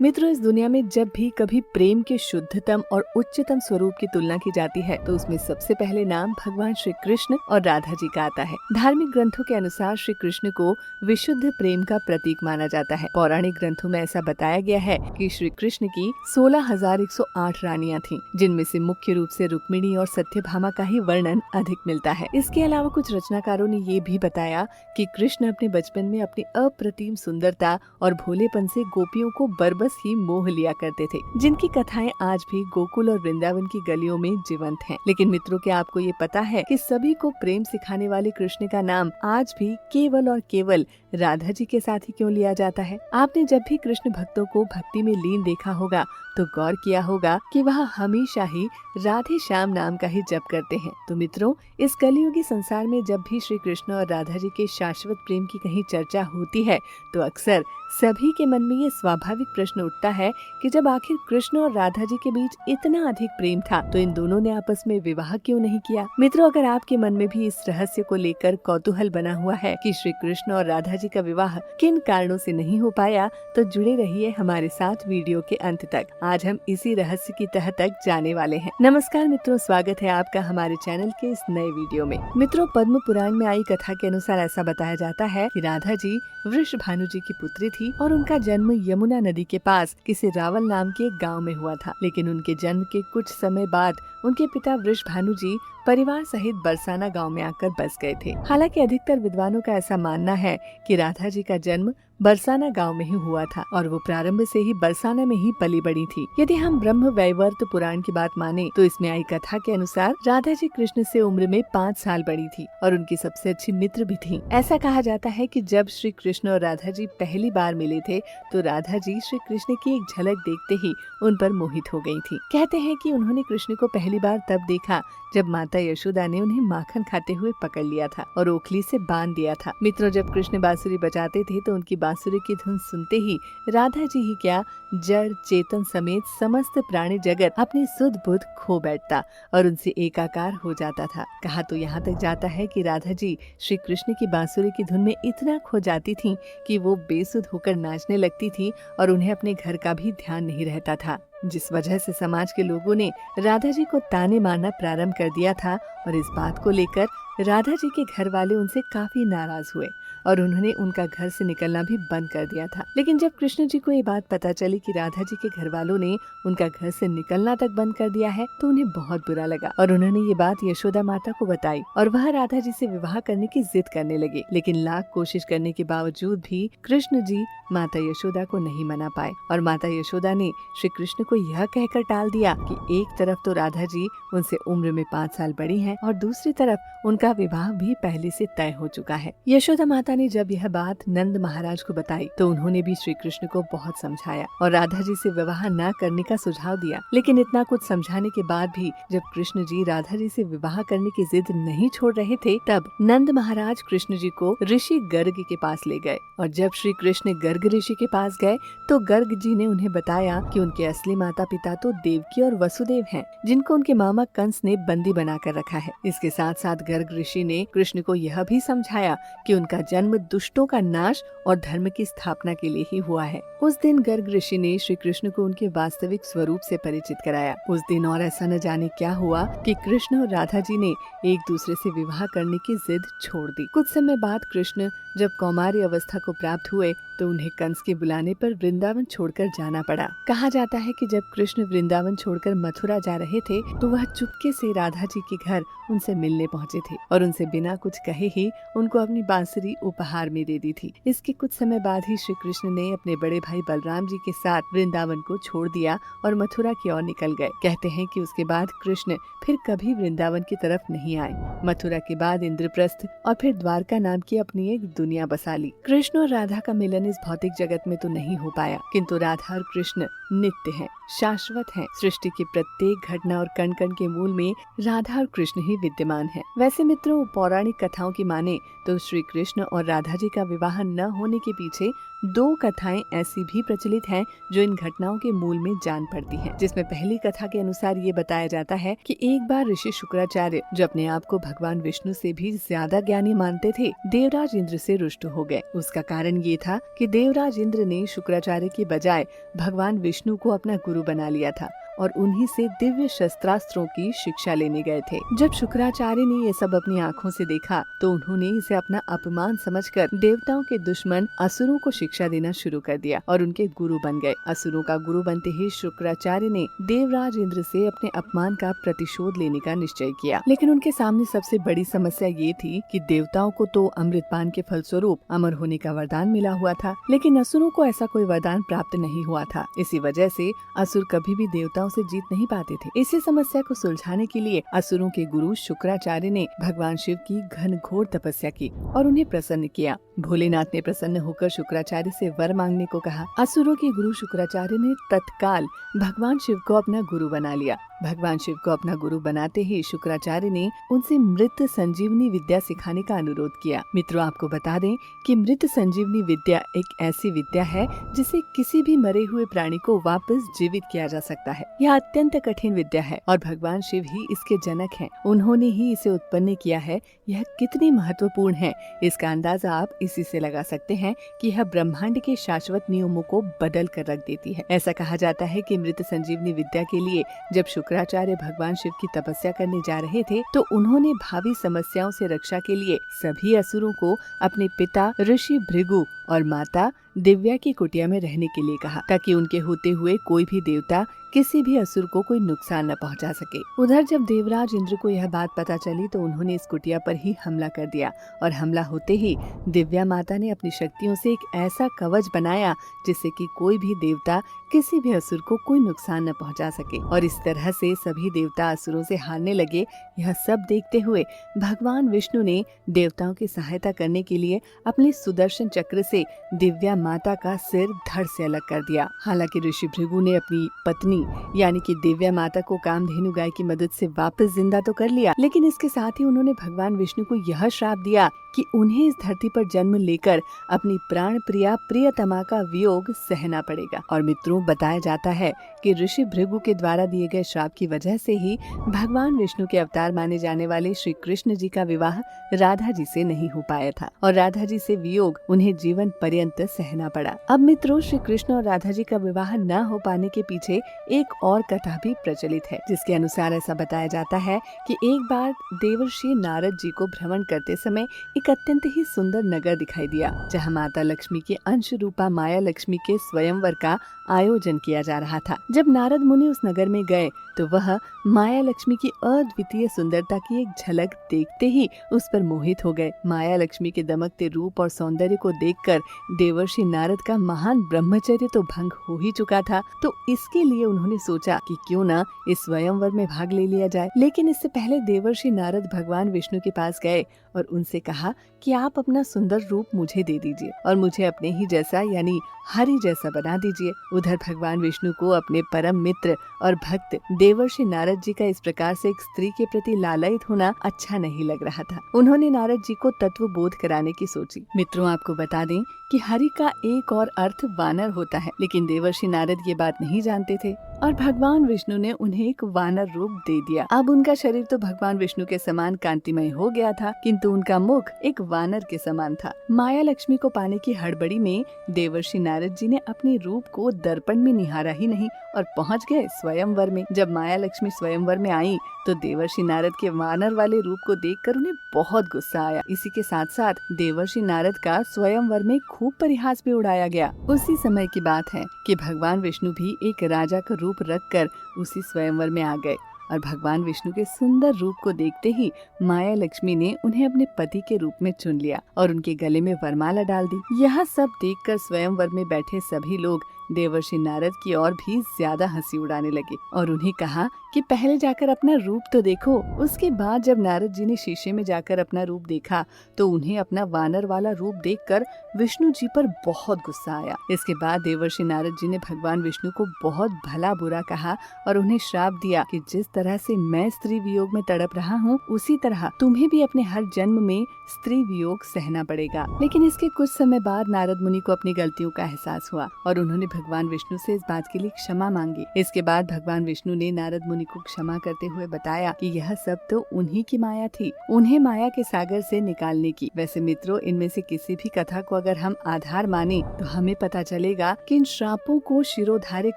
मित्रों, इस दुनिया में जब भी कभी प्रेम के शुद्धतम और उच्चतम स्वरूप की तुलना की जाती है तो उसमें सबसे पहले नाम भगवान श्री कृष्ण और राधा जी का आता है। धार्मिक ग्रंथों के अनुसार श्री कृष्ण को विशुद्ध प्रेम का प्रतीक माना जाता है। पौराणिक ग्रंथों में ऐसा बताया गया है कि श्री कृष्ण की 16,108 रानियां थीं, जिनमें से मुख्य रूप से रुक्मिणी और सत्यभामा का ही वर्णन अधिक मिलता है। इसके अलावा कुछ रचनाकारों ने ये भी बताया कि कृष्ण अपने बचपन में अपनी अप्रतिम सुंदरता और भोलेपन से गोपियों को बरबस ही मोह लिया करते थे, जिनकी कथाएं आज भी गोकुल और वृंदावन की गलियों में जीवंत हैं। लेकिन मित्रों, क्या आपको ये पता है कि सभी को प्रेम सिखाने वाले कृष्ण का नाम आज भी केवल और केवल राधा जी के साथ ही क्यों लिया जाता है? आपने जब भी कृष्ण भक्तों को भक्ति में लीन देखा होगा तो गौर किया होगा कि वह हमेशा ही राधे श्याम नाम का ही जप करते हैं। तो मित्रों, इस कलियुगी संसार में जब भी श्री कृष्ण और राधा जी के शाश्वत प्रेम की कहीं चर्चा होती है तो अक्सर सभी के मन में ये स्वाभाविक प्रश्न उठता है कि जब आखिर कृष्ण और राधा जी के बीच इतना अधिक प्रेम था तो इन दोनों ने आपस में विवाह क्यों नहीं किया? मित्रों, अगर आपके मन में भी इस रहस्य को लेकर कौतूहल बना हुआ है कि श्री कृष्ण और राधा जी का विवाह किन कारणों से नहीं हो पाया, तो जुड़े रहिए हमारे साथ वीडियो के अंत तक। आज हम इसी रहस्य की तह तक जाने वाले हैं। नमस्कार मित्रों, स्वागत है आपका हमारे चैनल के इस नए वीडियो में। मित्रों, पद्म पुराण में आई कथा के अनुसार ऐसा बताया जाता है कि राधा जी वृषभानु जी की पुत्री थी और उनका जन्म यमुना नदी के पास किसी रावल नाम के एक गांव में हुआ था। लेकिन उनके जन्म के कुछ समय बाद उनके पिता वृषभानु जी परिवार सहित बरसाना गांव में आकर बस गए थे। हालांकि अधिकतर विद्वानों का ऐसा मानना है कि राधा जी का जन्म बरसाना गांव में ही हुआ था और वो प्रारंभ से ही बरसाना में ही पली बड़ी थी। यदि हम ब्रह्म वैवर्त पुराण की बात माने तो इसमें आई कथा के अनुसार राधा जी कृष्ण से उम्र में 5 साल बड़ी थी और उनकी सबसे अच्छी मित्र भी थी। ऐसा कहा जाता है कि जब श्री कृष्ण और राधा जी पहली बार मिले थे तो राधा जी श्री कृष्ण की एक झलक देखते ही उन पर मोहित हो गई थी। कहते हैं कि उन्होंने कृष्ण को पहली बार तब देखा जब माता यशोदा ने उन्हें माखन खाते हुए पकड़ लिया था और ओखली से बांध दिया था। मित्रों, जब कृष्ण बांसुरी बजाते थे तो उनकी बांसुरी की धुन सुनते ही राधा जी ही क्या, जड़ चेतन समेत समस्त प्राणी जगत अपनी सुध बुध खो बैठता और उनसे एकाकार हो जाता था। कहा तो यहाँ तक जाता है कि राधा जी श्री कृष्ण की बांसुरी की धुन में इतना खो जाती थी कि वो बेसुध होकर नाचने लगती थी और उन्हें अपने घर का भी ध्यान नहीं रहता था, जिस वजह से समाज के लोगों ने राधा जी को ताने मारना प्रारंभ कर दिया था और इस बात को लेकर राधा जी के घर वाले उनसे काफी नाराज हुए और उन्होंने उनका घर से निकलना भी बंद कर दिया था। लेकिन जब कृष्ण जी को ये बात पता चली कि राधा जी के घर वालों ने उनका घर से निकलना तक बंद कर दिया है तो उन्हें बहुत बुरा लगा और उन्होंने ये बात यशोदा माता को बताई और वह राधा जी से विवाह करने की जिद करने लगे। लेकिन लाख कोशिश करने के बावजूद भी कृष्ण जी माता यशोदा को नहीं मना पाए और माता यशोदा ने श्री कृष्ण को यह कहकर टाल दिया कि एक तरफ तो राधा जी उनसे उम्र में 5 साल बड़ी हैं और दूसरी तरफ उनका विवाह भी पहले से तय हो चुका है। यशोदा माता ने जब यह बात नंद महाराज को बताई तो उन्होंने भी श्री कृष्ण को बहुत समझाया और राधा जी से विवाह न करने का सुझाव दिया। लेकिन इतना कुछ समझाने के बाद भी जब कृष्ण जी राधा जी से विवाह करने की जिद नहीं छोड़ रहे थे तब नंद महाराज कृष्ण जी को ऋषि गर्ग के पास ले गए और जब श्री कृष्ण गर्ग ऋषि के पास गए तो गर्ग जी ने उन्हें बताया कि उनके असली माता पिता तो देवकी और वसुदेव हैं, जिनको उनके मामा कंस ने बंदी बनाकर रखा है। इसके साथ साथ गर्ग ऋषि ने कृष्ण को यह भी समझाया कि उनका जन्म दुष्टों का नाश और धर्म की स्थापना के लिए ही हुआ है। उस दिन गर्ग ऋषि ने श्री कृष्ण को उनके वास्तविक स्वरूप से परिचित कराया। उस दिन और ऐसा न जाने क्या हुआ कि कृष्ण और राधा जी ने एक दूसरे से विवाह करने की जिद छोड़ दी। कुछ समय बाद कृष्ण जब कौमारी अवस्था को प्राप्त हुए तो उन्हें कंस के बुलाने पर वृंदावन छोड़कर जाना पड़ा। कहा जाता है कि जब कृष्ण वृंदावन छोड़कर मथुरा जा रहे थे तो वह चुपके से राधा जी के घर उनसे मिलने पहुँचे थे और उनसे बिना कुछ कहे ही उनको अपनी बांसुरी उपहार में दे दी थी। इसके कुछ समय बाद ही श्री कृष्ण ने अपने बड़े भाई बलराम जी के साथ वृंदावन को छोड़ दिया और मथुरा की ओर निकल गए। कहते हैं कि उसके बाद कृष्ण फिर कभी वृंदावन की तरफ नहीं आए। मथुरा के बाद इंद्रप्रस्थ और फिर द्वारका नाम की अपनी एक दुनिया बसा ली। कृष्ण और राधा का मिलन इस भौतिक जगत में तो नहीं हो पाया, किंतु राधा और कृष्ण नित्य हैं, शाश्वत हैं। सृष्टि की प्रत्येक घटना और कण कण के मूल में राधा और कृष्ण ही विद्यमान हैं। वैसे मित्रों, पौराणिक कथाओं की माने तो श्री कृष्ण और और राधा जी का विवाह न होने के पीछे दो कथाएं ऐसी भी प्रचलित हैं जो इन घटनाओं के मूल में जान पड़ती हैं। जिसमें पहली कथा के अनुसार ये बताया जाता है कि एक बार ऋषि शुक्राचार्य, जो अपने आप को भगवान विष्णु से भी ज्यादा ज्ञानी मानते थे, देवराज इंद्र से रुष्ट हो गए। उसका कारण ये था कि देवराज इंद्र ने शुक्राचार्य की बजाय भगवान विष्णु को अपना गुरु बना लिया था और उन्हीं से दिव्य शस्त्रास्त्रों की शिक्षा लेने गए थे। जब शुक्राचार्य ने ये सब अपनी आंखों से देखा तो उन्होंने इसे अपना अपमान समझकर देवताओं के दुश्मन असुरों को शिक्षा देना शुरू कर दिया और उनके गुरु बन गए। असुरों का गुरु बनते ही शुक्राचार्य ने देवराज इंद्र से अपने अपमान का प्रतिशोध लेने का निश्चय किया। लेकिन उनके सामने सबसे बड़ी समस्या ये थी कि देवताओं को तो अमृतपान के फलस्वरूप अमर होने का वरदान मिला हुआ था, लेकिन असुरों को ऐसा कोई वरदान प्राप्त नहीं हुआ था। इसी वजह से असुर कभी भी देवताओं से जीत नहीं पाते थे। इसी समस्या को सुलझाने के लिए असुरों के गुरु शुक्राचार्य ने भगवान शिव की घनघोर तपस्या की और उन्हें प्रसन्न किया। भोलेनाथ ने प्रसन्न होकर शुक्राचार्य से वर मांगने को कहा। असुरों के गुरु शुक्राचार्य ने तत्काल भगवान शिव को अपना गुरु बना लिया। भगवान शिव को अपना गुरु बनाते ही शुक्राचार्य ने उनसे मृत संजीवनी विद्या सिखाने का अनुरोध किया। मित्रों, आपको बता दें कि मृत संजीवनी विद्या एक ऐसी विद्या है जिसे किसी भी मरे हुए प्राणी को वापस जीवित किया जा सकता है। यह अत्यंत कठिन विद्या है और भगवान शिव ही इसके जनक हैं। उन्होंने ही इसे उत्पन्न किया है। यह कितनी महत्वपूर्ण है, इसका अंदाजा आप इसी से लगा सकते हैं कि यह ब्रह्मांड के शाश्वत नियमों को बदल कर रख देती है। ऐसा कहा जाता है कि मृत संजीवनी विद्या के लिए जब शुक्राचार्य भगवान शिव की तपस्या करने जा रहे थे तो उन्होंने भावी समस्याओं से रक्षा के लिए सभी असुरों को अपने पिता ऋषि भृगु और माता दिव्या की कुटिया में रहने के लिए कहा, ताकि उनके होते हुए कोई भी देवता किसी भी असुर को कोई नुकसान न पहुंचा सके। उधर जब देवराज इंद्र को यह बात पता चली तो उन्होंने इस कुटिया पर ही हमला कर दिया और हमला होते ही दिव्या माता ने अपनी शक्तियों से एक ऐसा कवच बनाया जिससे कि कोई भी देवता किसी भी असुर को कोई नुकसान न पहुंचा सके और इस तरह से सभी देवता असुरों से हारने लगे। यह सब देखते हुए भगवान विष्णु ने देवताओं की सहायता करने के लिए अपने सुदर्शन चक्र से दिव्या माता का सिर धड़ से अलग कर दिया। हालांकि ऋषि भृगु ने अपनी पत्नी यानी कि दिव्या माता को कामधेनु गाय की मदद से वापस जिंदा तो कर लिया, लेकिन इसके साथ ही उन्होंने भगवान विष्णु को यह श्राप दिया कि उन्हें इस धरती पर जन्म लेकर अपनी प्राण प्रिया प्रियतमा का वियोग सहना पड़ेगा। और मित्रों, बताया जाता है कि ऋषि भृगु के द्वारा दिए गए श्राप की वजह से ही भगवान विष्णु के अवतार माने जाने वाले श्री कृष्ण जी का विवाह राधा जी से नहीं हो पाया था और राधा जी से वियोग उन्हें जीवन पर्यंत सहना पड़ा। अब मित्रों, श्री कृष्ण और राधा जी का विवाह न हो पाने के पीछे एक और कथा भी प्रचलित है, जिसके अनुसार ऐसा बताया जाता है कि एक बार देवर्षि नारद जी को भ्रमण करते समय एक अत्यंत ही सुंदर नगर दिखाई दिया, जहां माता लक्ष्मी के अंश रूपा माया लक्ष्मी के स्वयंवर का आयोजन किया जा रहा था। जब नारद मुनि उस नगर में गए तो वह माया लक्ष्मी की अद्वितीय सुंदरता की एक झलक देखते ही उस पर मोहित हो गए। माया लक्ष्मी के दमकते रूप और सौंदर्य को देखकर देवर्षि नारद का महान ब्रह्मचर्य तो भंग हो ही चुका था, तो इसके लिए उन्होंने सोचा कि क्यों न इस स्वयंवर में भाग ले लिया जाए। लेकिन इससे पहले देवर्षि नारद भगवान विष्णु के पास गए और उनसे कहा कि आप अपना सुंदर रूप मुझे दे दीजिए और मुझे अपने ही जैसा यानी हरि जैसा बना दीजिए। उधर भगवान विष्णु को अपने परम मित्र और भक्त देवर्षि नारद जी का इस प्रकार से एक स्त्री के प्रति लालयित होना अच्छा नहीं लग रहा था। उन्होंने नारद जी को तत्व बोध कराने की सोची। मित्रों, आपको बता दें कि हरि का एक और अर्थ वानर होता है, लेकिन देवर्षि नारद ये बात नहीं जानते थे और भगवान विष्णु ने उन्हें एक वानर रूप दे दिया। अब उनका शरीर तो भगवान विष्णु के समान कांतिमय हो गया था, किंतु उनका मुख एक वानर के समान था। माया लक्ष्मी को पाने की हड़बड़ी में देवर्षि नारद जी ने अपने रूप को दर्पण में निहारा ही नहीं और पहुंच गए स्वयंवर में। जब माया लक्ष्मी स्वयंवर में आई तो देवर्षि नारद के वानर वाले रूप को देखकर उन्हें बहुत गुस्सा आया। इसी के साथ साथ देवर्षि नारद का स्वयंवर में खूब परिहास भी उड़ाया गया। उसी समय की बात है कि भगवान विष्णु भी एक राजा का रूप रखकर उसी स्वयंवर में आ गए और भगवान विष्णु के सुंदर रूप को देखते ही माया लक्ष्मी ने उन्हें अपने पति के रूप में चुन लिया और उनके गले में वरमाला डाल दी। यह सब देखकर स्वयंवर में बैठे सभी लोग देवर्षि नारद की और भी ज्यादा हंसी उड़ाने लगे और उन्हें कहा कि पहले जाकर अपना रूप तो देखो। उसके बाद जब नारद जी ने शीशे में जाकर अपना रूप देखा तो उन्हें अपना वानर वाला रूप देखकर विष्णु जी पर बहुत गुस्सा आया। इसके बाद देवर्षि नारद जी ने भगवान विष्णु को बहुत भला बुरा कहा और उन्हें श्राप दिया कि जिस तरह से मैं स्त्री वियोग में तड़प रहा हूँ, उसी तरह तुम्हें भी अपने हर जन्म में स्त्री वियोग सहना पड़ेगा। लेकिन इसके कुछ समय बाद नारद मुनि को अपनी गलतियों का एहसास हुआ और उन्होंने भगवान विष्णु से इस बात के लिए क्षमा मांगी। इसके बाद भगवान विष्णु ने नारद मुनि को क्षमा करते हुए बताया कि यह सब तो उन्हीं की माया थी, उन्हें माया के सागर से निकालने की। वैसे मित्रों, इनमें से किसी भी कथा को अगर हम आधार माने तो हमें पता चलेगा कि इन श्रापों को शिरोधार्य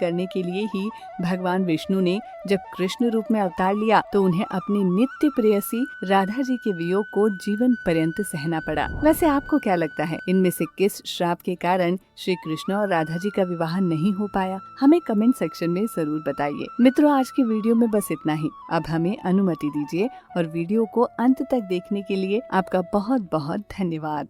करने के लिए ही भगवान विष्णु ने जब कृष्ण रूप में अवतार लिया तो उन्हें अपनी नित्य प्रेयसी राधा जी के वियोग को जीवन पर्यंत सहना पड़ा। वैसे आपको क्या लगता है, इनमें से किस श्राप के कारण श्री कृष्ण और राधा जी का विवाह नहीं हो पाया? हमें कमेंट सेक्शन में जरूर बताइए। मित्रों, आज की वीडियो में बस इतना ही। अब हमें अनुमति दीजिए और वीडियो को अंत तक देखने के लिए आपका बहुत बहुत धन्यवाद।